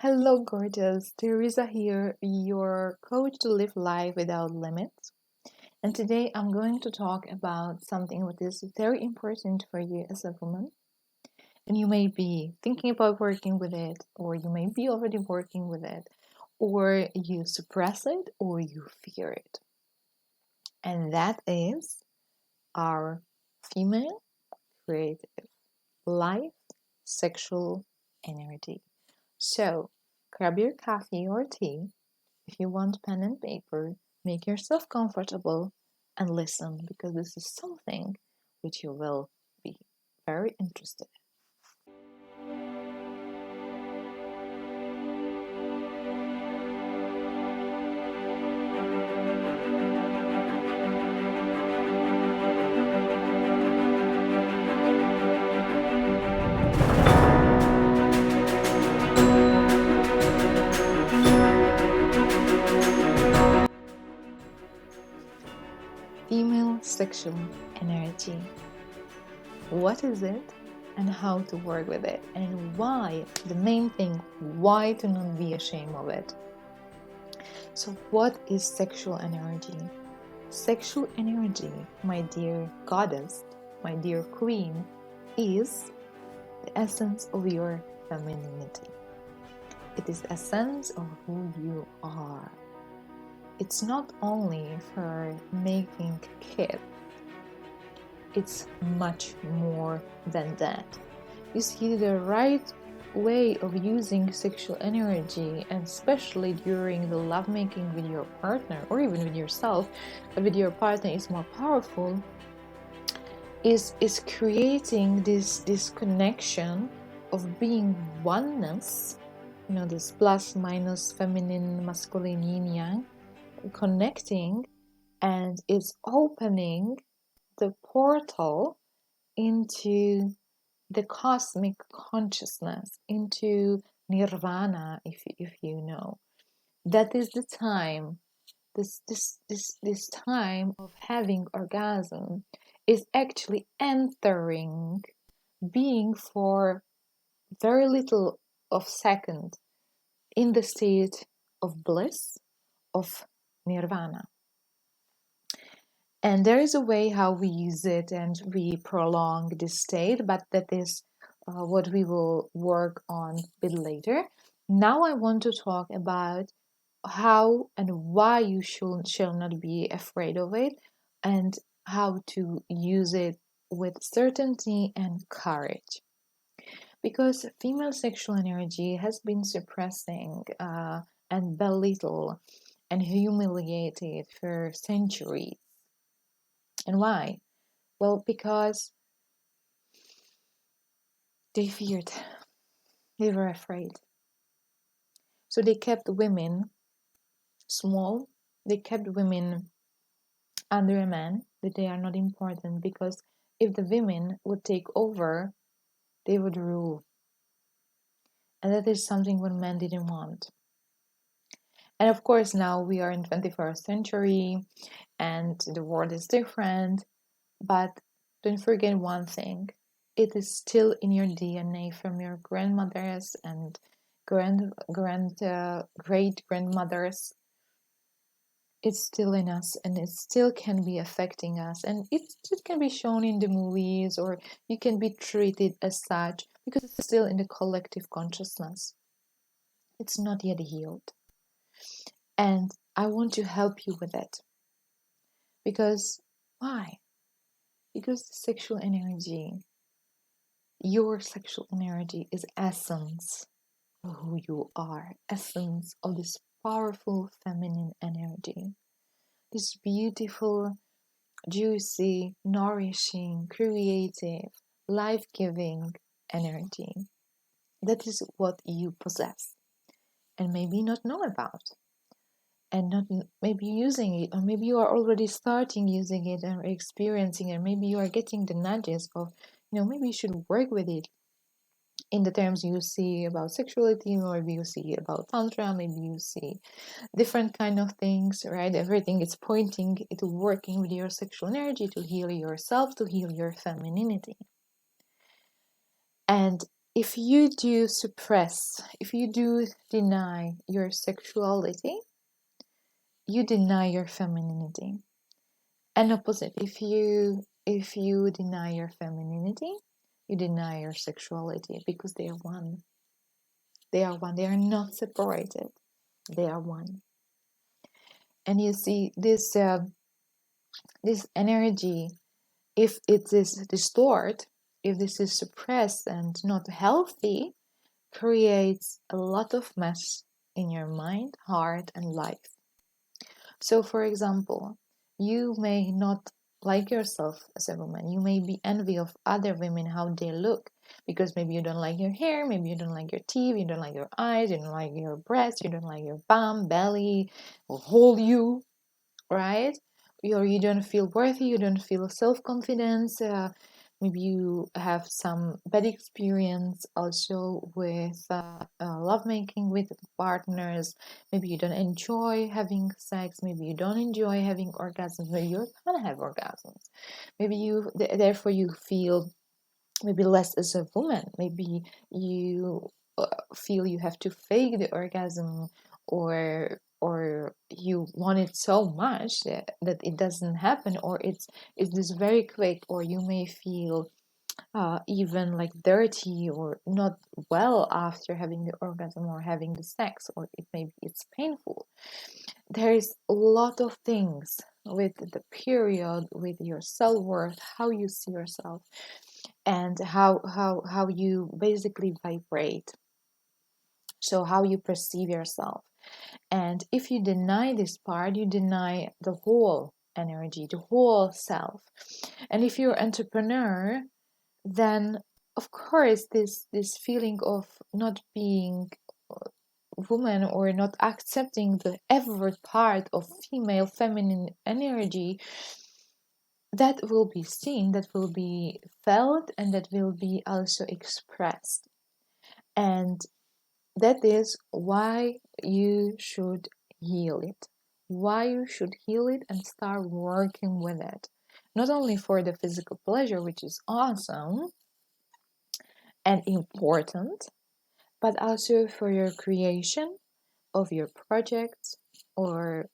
Hello, gorgeous. Teresa here, your coach to live life without limits. And today I'm going to talk about something that is very important for you as a woman. And you may be thinking about working with it, or you may be already working with it, or you suppress it, or you fear it. And that is our female creative life sexual energy. So grab your coffee or tea. If you want pen and paper, make yourself comfortable and listen because this is something which you will be very interested in. Female sexual energy. What is it and how to work with it? And why, the main thing, why to not be ashamed of it? So, what is sexual energy? Sexual energy, my dear goddess, my dear queen, is the essence of your femininity. It is the essence of who you are. It's not only for making kids, it's much more than that. You see, the right way of using sexual energy, and especially during the lovemaking with your partner or even with yourself, but with your partner is more powerful, is creating this connection of being oneness, this plus minus feminine masculine yin yang connecting, and it's opening the portal into the cosmic consciousness, into nirvana, if you know. That is the time, this time of having orgasm is actually entering being for very little of second in the state of bliss, of nirvana. And there is a way how we use it and we prolong this state, but that is what we will work on a bit later. Now I want to talk about how and why you shall not be afraid of it, and how to use it with certainty and courage. Because female sexual energy has been suppressing and belittled and humiliated for centuries. And why? Well, because they feared, they were afraid. So they kept women small, they kept women under a man, that they are not important, because if the women would take over, they would rule. And that is something what men didn't want. And of course, now we are in 21st century and the world is different, but don't forget one thing. It is still in your DNA from your grandmothers and great grandmothers. It's still in us, and it still can be affecting us, and it can be shown in the movies, or you can be treated as such because it's still in the collective consciousness. It's not yet healed, and I want to help you with it. Because why? Because the sexual energy, your sexual energy, is essence of who you are, essence of this powerful feminine energy, this beautiful, juicy, nourishing, creative, life-giving energy. That is what you possess and maybe not know about, and not maybe using it, or maybe you are already starting using it and experiencing it. Maybe you are getting the nudges of, maybe you should work with it in the terms you see about sexuality, or maybe you see about tantra, maybe you see different kind of things, right? Everything is pointing to working with your sexual energy to heal yourself, to heal your femininity. And if you do suppress, if you do deny your sexuality, you deny your femininity. And opposite, if you deny your femininity, you deny your sexuality, because they are one. They are one. They are not separated. They are one. And you see this energy, if it is distorted, if this is suppressed and not healthy, creates a lot of mess in your mind, heart, and life. So, for example, you may not like yourself as a woman. You may be envy of other women how they look, because maybe you don't like your hair, maybe you don't like your teeth, you don't like your eyes, you don't like your breasts, you don't like your bum, belly, or whole you, right? Or you don't feel worthy, you don't feel self-confidence. Maybe you have some bad experience also with lovemaking with partners. Maybe you don't enjoy having sex. Maybe you don't enjoy having orgasms. Maybe you can't have orgasms. Maybe therefore you feel maybe less as a woman. Maybe you feel you have to fake the orgasm, or you want it so much that it doesn't happen, or it's just very quick, or you may feel even like dirty or not well after having the orgasm or having the sex, or it's painful. There is a lot of things with the period, with your self-worth, how you see yourself, and how you basically vibrate, so how you perceive yourself. And if you deny this part, you deny the whole energy, the whole self. And if you're an entrepreneur, then of course this feeling of not being woman, or not accepting the every part of female feminine energy, that will be seen, that will be felt, and that will be also expressed. And that is why you should heal it. Why you should heal it and start working with it. Not only for the physical pleasure, which is awesome and important, but also for your creation of your projects, or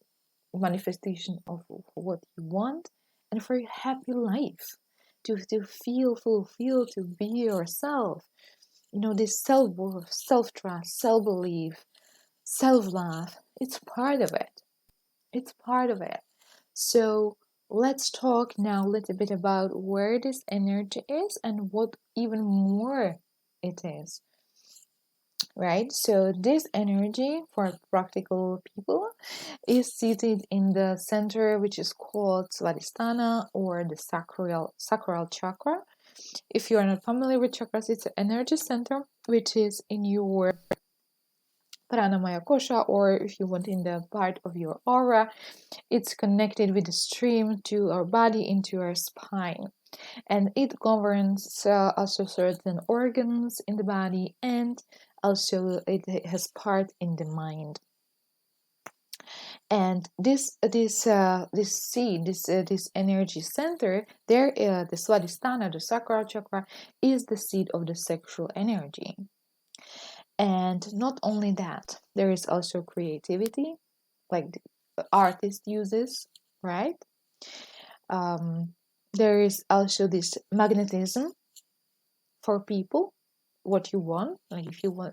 manifestation of what you want, and for your happy life. To feel fulfilled, to be yourself. This self-worth, self-trust, self-belief, self-love, it's part of it. It's part of it. So let's talk now a little bit about where this energy is and what even more it is. Right? So this energy, for practical people, is seated in the center, which is called Svadhisthana, or the sacral chakra. If you are not familiar with chakras, it's an energy center which is in your Pranamaya kosha, or if you want, in the part of your aura. It's connected with the stream to our body, into our spine, and it governs also certain organs in the body, and also it has part in the mind. And this seed, this energy center there, the Svadhisthana, the sacral chakra, is the seed of the sexual energy. And not only that, there is also creativity, like the artist uses, right? There is also this magnetism for people, what you want. Like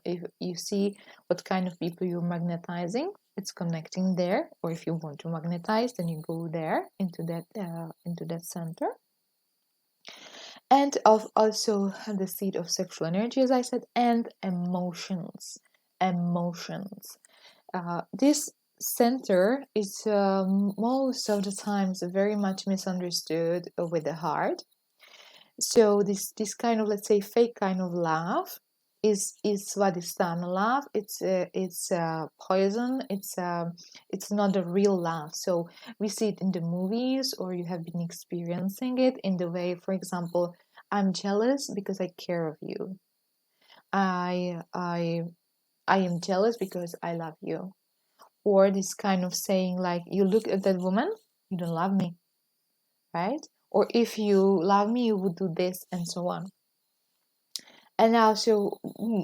if you see what kind of people you're magnetizing, it's connecting there. Or if you want to magnetize, then you go there into that center. And of also the seed of sexual energy, as I said, and emotions. This center is most of the times very much misunderstood with the heart. So this kind of, let's say, fake kind of love is Svadhisthana love. It's poison. It's not a real love. So we see it in the movies, or you have been experiencing it in the way, for example, I'm jealous because I care of you. I am jealous because I love you. Or this kind of saying, like, you look at that woman, you don't love me, right? Or if you love me, you would do this, and so on. and also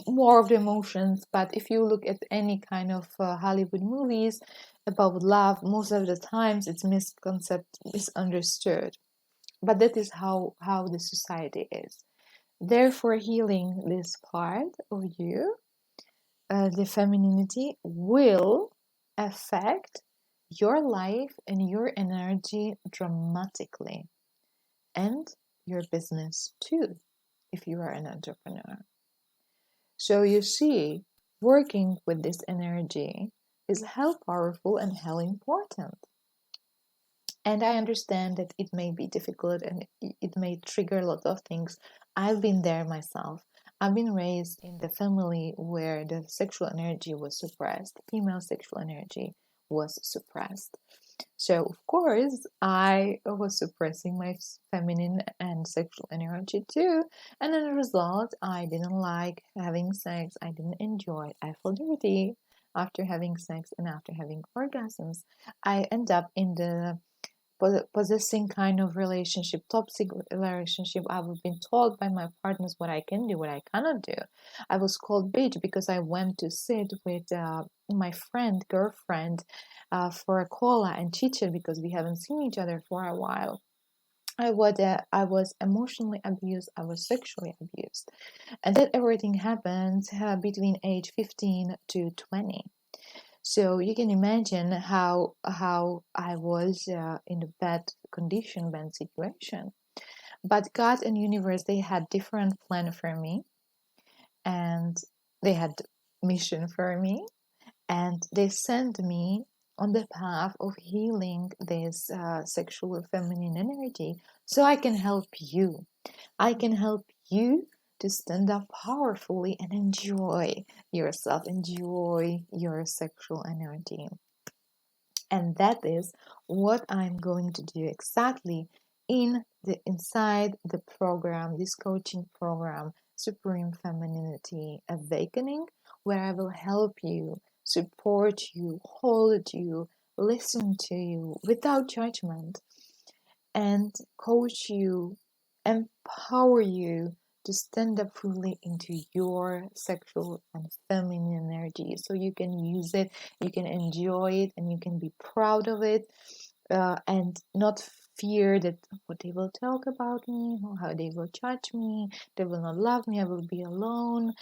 more of the emotions. But if you look at any kind of Hollywood movies about love, most of the times it's misunderstood. But that is how the society is. Therefore, healing this part of you, the femininity, will affect your life and your energy dramatically, and your business too, if you are an entrepreneur. So you see, working with this energy is how powerful and how important. And I understand that it may be difficult and it may trigger a lot of things. I've been there myself. I've been raised in the family where the sexual energy was suppressed, female sexual energy was suppressed. So, of course, I was suppressing my feminine and sexual energy too. And as a result, I didn't like having sex. I didn't enjoy it. I felt dirty after having sex and after having orgasms. I end up in the possessing kind of relationship, toxic relationship. I've been told by my partners what I can do, what I cannot do. I was called bitch because I went to sit with my girlfriend, for a cola and chit because we haven't seen each other for a while. I was emotionally abused. I was sexually abused, and that everything happened between age 15 to 20. So you can imagine how I was in a bad condition, bad situation. But God and universe, they had different plan for me, and they had mission for me, and they sent me on the path of healing this sexual feminine energy, so I can help you. I can help you to stand up powerfully and enjoy yourself, enjoy your sexual energy. And that is what I'm going to do exactly inside the program, this coaching program, Supreme Femininity Awakening, where I will help you, support you, hold you, listen to you without judgment, and coach you, empower you to stand up fully into your sexual and feminine energy so you can use it, you can enjoy it, and you can be proud of it, and not fear that what they will talk about me or how they will judge me, they will not love me, I will be alone,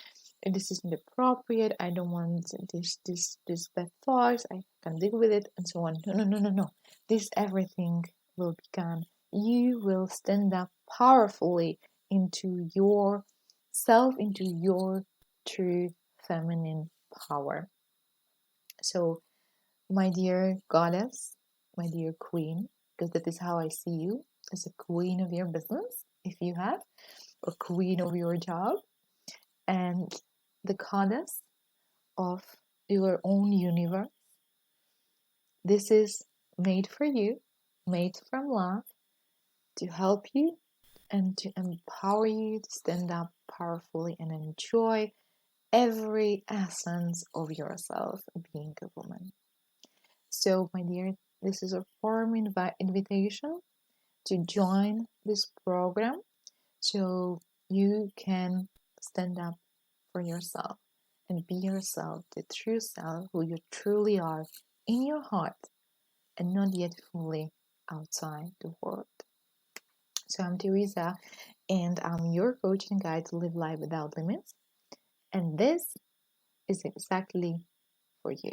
this isn't appropriate, I don't want this bad thoughts, I can deal with it, and so on. No. This everything will be gone. You will stand up powerfully into your self, into your true feminine power. So, my dear goddess, my dear queen, because that is how I see you, as a queen of your business, if you have, or queen of your job, and the goddess of your own universe. This is made for you, made from love, to help you and to empower you to stand up powerfully and enjoy every essence of yourself being a woman. So, my dear, this is a warm invitation to join this program so you can stand up for yourself and be yourself, the true self who you truly are in your heart and not yet fully outside the world. So I'm Teresa, and I'm your coach and guide to live life without limits. And this is exactly for you.